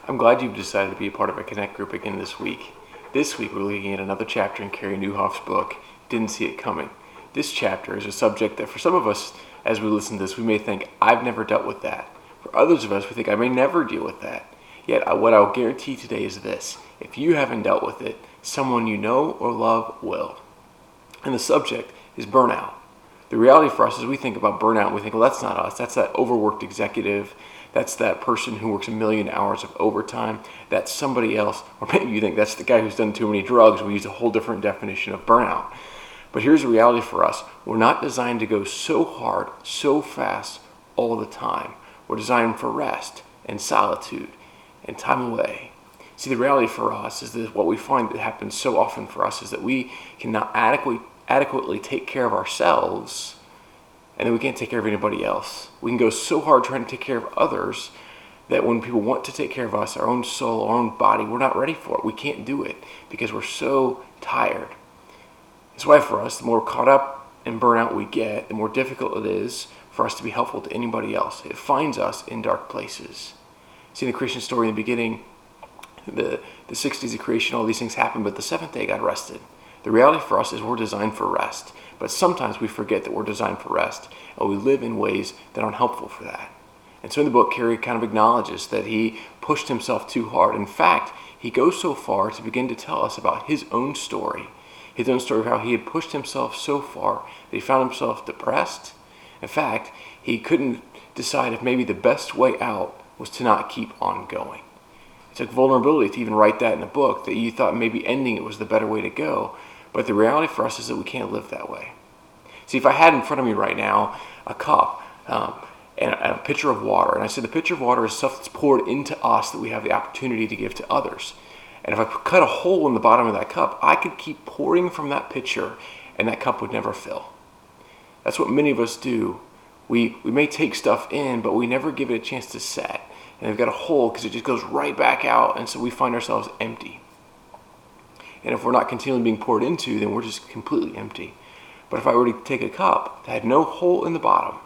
I'm glad you've decided to be a part of a Connect group again this week. This week we're looking at another chapter in Carrie Nieuwhof's book, Didn't See It Coming. This chapter is a subject that for some of us, as we listen to this, we may think, I've never dealt with that. For others of us, we think, I may never deal with that. Yet what I'll guarantee today is this: if you haven't dealt with it, someone you know or love will. And the subject is burnout. The reality for us is we think about burnout, we think, well, that's not us. That's that overworked executive. That's that person who works 1,000,000 hours of overtime. That's somebody else. Or maybe you think that's the guy who's done too many drugs. We use a whole different definition of burnout. But here's the reality for us. We're not designed to go so hard, so fast, all the time. We're designed for rest and solitude and time away. See, the reality for us is that what we find that happens so often for us is that we cannot adequately take care of ourselves, and then we can't take care of anybody else. We can go so hard trying to take care of others that when people want to take care of us, our own soul, our own body, we're not ready for it. We can't do it because we're so tired. That's why for us, the more caught up in burnout we get, the more difficult it is for us to be helpful to anybody else. It finds us in dark places. See, in the creation story in the beginning, the 6 days of creation, all these things happened, but the seventh day God rested. The reality for us is we're designed for rest, but sometimes we forget that we're designed for rest, and we live in ways that aren't helpful for that. And so in the book, Carrie kind of acknowledges that he pushed himself too hard. In fact, he goes so far to begin to tell us about his own story of how he had pushed himself so far that he found himself depressed. In fact, he couldn't decide if maybe the best way out was to not keep on going. It took vulnerability to even write that in a book, that you thought maybe ending it was the better way to go. But the reality for us is that we can't live that way. See, if I had in front of me right now a cup and a pitcher of water, and I said the pitcher of water is stuff that's poured into us that we have the opportunity to give to others. And if I cut a hole in the bottom of that cup, I could keep pouring from that pitcher and that cup would never fill. That's what many of us do. We may take stuff in, but we never give it a chance to set. And they've got a hole because it just goes right back out, and so we find ourselves empty. And if we're not continually being poured into, then we're just completely empty. But if I were to take a cup that had no hole in the bottom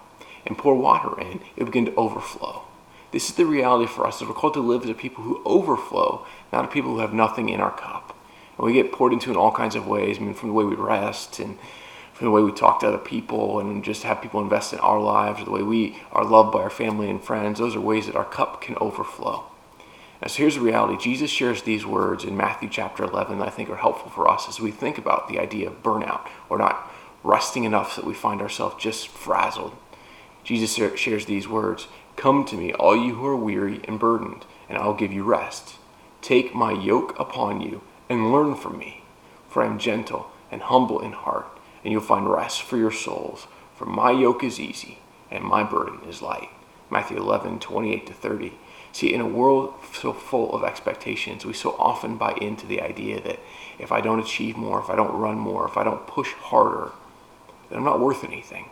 and pour water in, it would begin to overflow. This is the reality for us, is we're called to live as a people who overflow, not a people who have nothing in our cup. And we get poured into in all kinds of ways. I mean, from the way we rest and from the way we talk to other people and just have people invest in our lives, or the way we are loved by our family and friends. Those are ways that our cup can overflow. And so here's the reality. Jesus shares these words in Matthew chapter 11 that I think are helpful for us as we think about the idea of burnout, or not resting enough so that we find ourselves just frazzled. Jesus shares these words: "Come to me, all you who are weary and burdened, and I'll give you rest. Take my yoke upon you and learn from me, for I am gentle and humble in heart, and you'll find rest for your souls. For my yoke is easy and my burden is light." Matthew 11:28-30. See, in a world so full of expectations, we so often buy into the idea that if I don't achieve more, if I don't run more, if I don't push harder, then I'm not worth anything.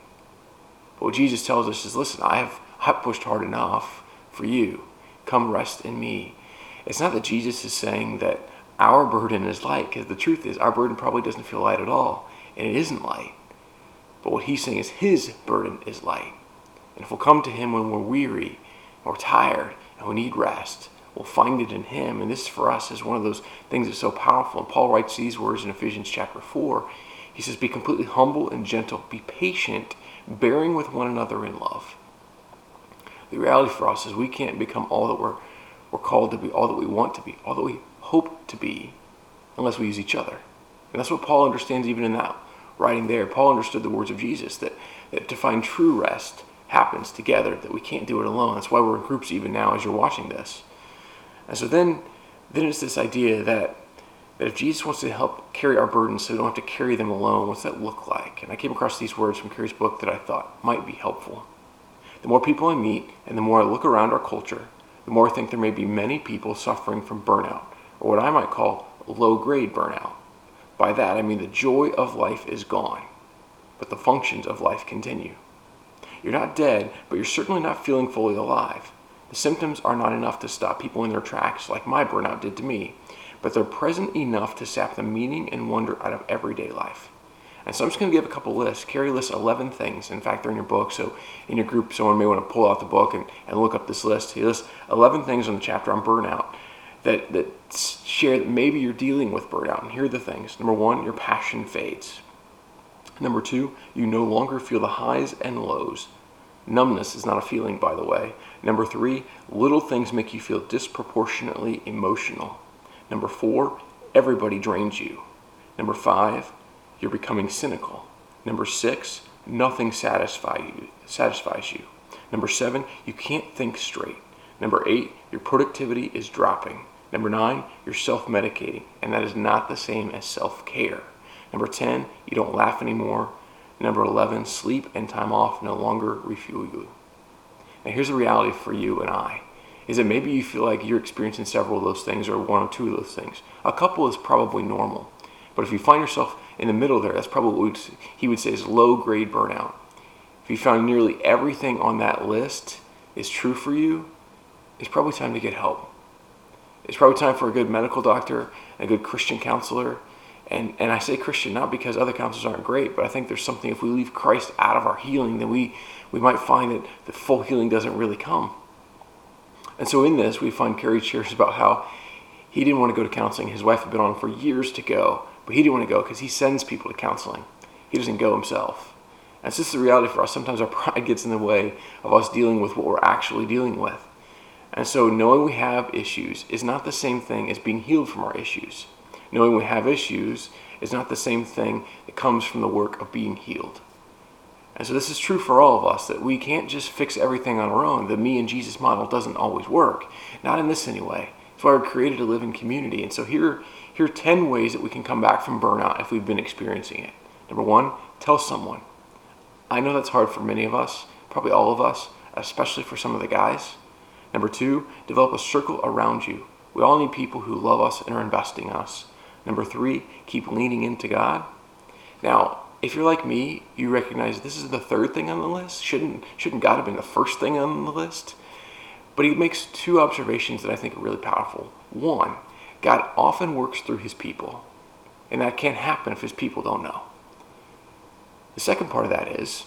But what Jesus tells us is, listen, I've pushed hard enough for you. Come rest in me. It's not that Jesus is saying that our burden is light, because the truth is our burden probably doesn't feel light at all, and it isn't light. But what he's saying is his burden is light. And if we'll come to him when we're weary, or tired, and we need rest, we'll find it in him. And this for us is one of those things that's so powerful. And Paul writes these words in Ephesians chapter 4. He says, "Be completely humble and gentle. Be patient, bearing with one another in love." The reality for us is we can't become all that we're called to be, all that we want to be, all that we hope to be, unless we use each other. And that's what Paul understands even in that writing there. Paul understood the words of Jesus, that to find true rest happens together, that we can't do it alone. That's why we're in groups even now as you're watching this. And so then it's this idea that if Jesus wants to help carry our burdens so we don't have to carry them alone, what's that look like? And I came across these words from Carrie's book that I thought might be helpful. The more people I meet and the more I look around our culture, the more I think there may be many people suffering from burnout, or what I might call low-grade burnout. By that I mean the joy of life is gone, but the functions of life continue. You're not dead, but you're certainly not feeling fully alive. The symptoms are not enough to stop people in their tracks like my burnout did to me, but they're present enough to sap the meaning and wonder out of everyday life. And so I'm just going to give a couple lists. Carrie lists 11 things. In fact, they're in your book. So in your group, someone may want to pull out the book and look up this list. He lists 11 things on the chapter on burnout that share that maybe you're dealing with burnout. And here are the things. Number 1, your passion fades. Number 2, you no longer feel the highs and lows. Numbness is not a feeling, by the way. Number 3, little things make you feel disproportionately emotional. Number 4, everybody drains you. Number 5, you're becoming cynical. Number 6, nothing satisfies you. Number 7, you can't think straight. Number 8, your productivity is dropping. Number 9, you're self-medicating, and that is not the same as self-care. Number 10, you don't laugh anymore. Number 11, sleep and time off no longer refuel you. Now here's the reality for you and I, is that maybe you feel like you're experiencing several of those things or one or two of those things. A couple is probably normal. But if you find yourself in the middle there, that's probably what he would say is low-grade burnout. If you found nearly everything on that list is true for you, it's probably time to get help. It's probably time for a good medical doctor, a good Christian counselor. And I say Christian not because other counselors aren't great, but I think there's something, if we leave Christ out of our healing, then we might find that the full healing doesn't really come. And so in this, we find Carrie shares about how he didn't want to go to counseling. His wife had been on for years to go, but he didn't want to go because he sends people to counseling. He doesn't go himself. And it's just the reality for us. Sometimes our pride gets in the way of us dealing with what we're actually dealing with. And so knowing we have issues is not the same thing as being healed from our issues. Knowing we have issues is not the same thing that comes from the work of being healed. And so this is true for all of us, that we can't just fix everything on our own. The me and Jesus model doesn't always work. Not in this anyway. That's why we're created to live in community. And so here are 10 ways that we can come back from burnout if we've been experiencing it. Number 1, tell someone. I know that's hard for many of us, probably all of us, especially for some of the guys. Number 2, develop a circle around you. We all need people who love us and are investing in us. Number 3, keep leaning into God. Now, if you're like me, you recognize this is the third thing on the list. Shouldn't God have been the first thing on the list? But he makes 2 observations that I think are really powerful. 1, God often works through his people, and that can't happen if his people don't know. The second part of that is,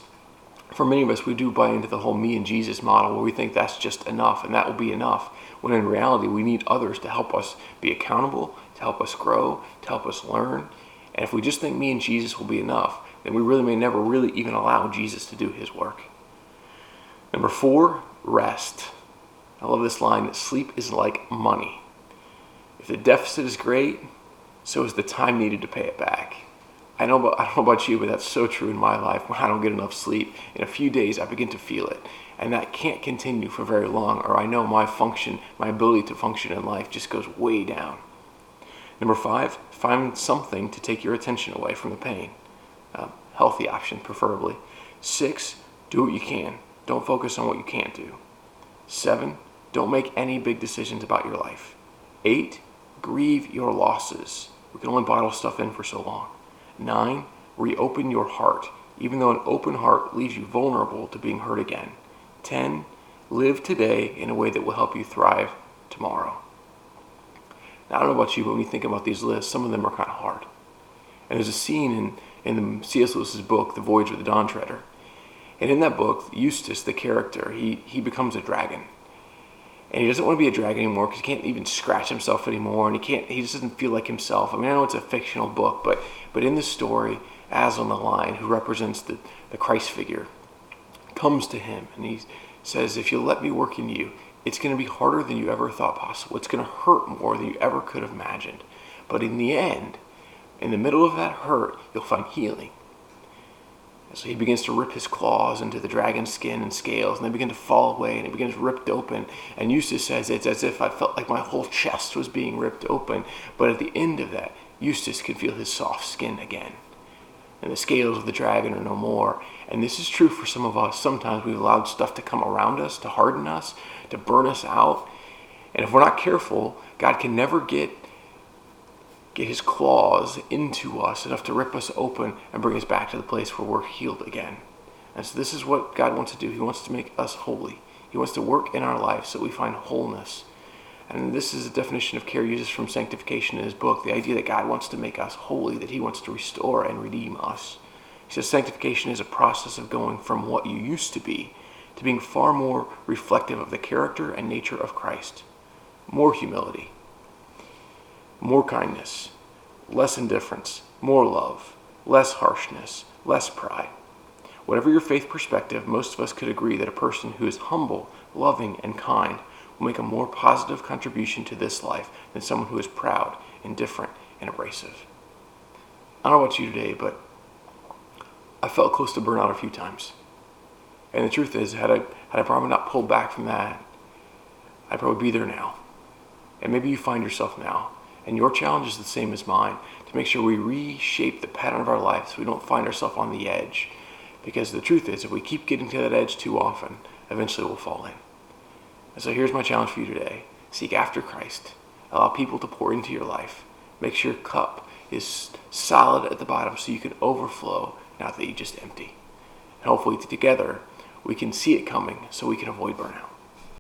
for many of us, we do buy into the whole me and Jesus model where we think that's just enough and that will be enough, when in reality we need others to help us be accountable, to help us grow, to help us learn. And if we just think me and Jesus will be enough, then we really may never really even allow Jesus to do his work. Number 4, rest. I love this line that sleep is like money. If the deficit is great, so is the time needed to pay it back. I don't know about you, but that's so true in my life. When I don't get enough sleep, in a few days I begin to feel it. And that can't continue for very long, or I know my ability to function in life just goes way down. Number 5, find something to take your attention away from the pain. Healthy option, preferably. 6, do what you can. Don't focus on what you can't do. 7, don't make any big decisions about your life. 8, grieve your losses. We can only bottle stuff in for so long. 9, reopen your heart, even though an open heart leaves you vulnerable to being hurt again. 10, live today in a way that will help you thrive tomorrow. Now, I don't know about you, but when you think about these lists, some of them are kind of hard. And there's a scene in the C.S. Lewis's book, The Voyage of the Dawn Treader. And in that book, Eustace, the character, he becomes a dragon. And he doesn't want to be a dragon anymore because he can't even scratch himself anymore, and he just doesn't feel like himself. I mean, I know it's a fictional book, but in the story, Aslan the lion, who represents the Christ figure, comes to him and he says, if you'll let me work in you, it's going to be harder than you ever thought possible. It's going to hurt more than you ever could have imagined. But in the end, in the middle of that hurt, you'll find healing. So he begins to rip his claws into the dragon's skin and scales, and they begin to fall away, and it begins ripped open. And Eustace says it's as if I felt like my whole chest was being ripped open. But at the end of that, Eustace could feel his soft skin again. And the scales of the dragon are no more. And this is true for some of us. Sometimes we've allowed stuff to come around us, to harden us, to burn us out. And if we're not careful, God can never get his claws into us enough to rip us open and bring us back to the place where we're healed again. And so this is what God wants to do. He wants to make us holy. He wants to work in our life so we find wholeness. And this is a definition of Carey uses from sanctification in his book, the idea that God wants to make us holy, that he wants to restore and redeem us. He says sanctification is a process of going from what you used to be to being far more reflective of the character and nature of Christ. More humility, more kindness, less indifference, more love, less harshness, less pride. Whatever your faith perspective, most of us could agree that a person who is humble, loving, and kind will make a more positive contribution to this life than someone who is proud, indifferent, and abrasive. I don't know about you today, but I felt close to burnout a few times. And the truth is, had I probably not pulled back from that, I'd probably be there now. And maybe you find yourself now. And your challenge is the same as mine, to make sure we reshape the pattern of our life so we don't find ourselves on the edge. Because the truth is, if we keep getting to that edge too often, eventually we'll fall in. And so here's my challenge for you today. Seek after Christ. Allow people to pour into your life. Make sure your cup is solid at the bottom so you can overflow, not that you just empty. And hopefully together we can see it coming so we can avoid burnout.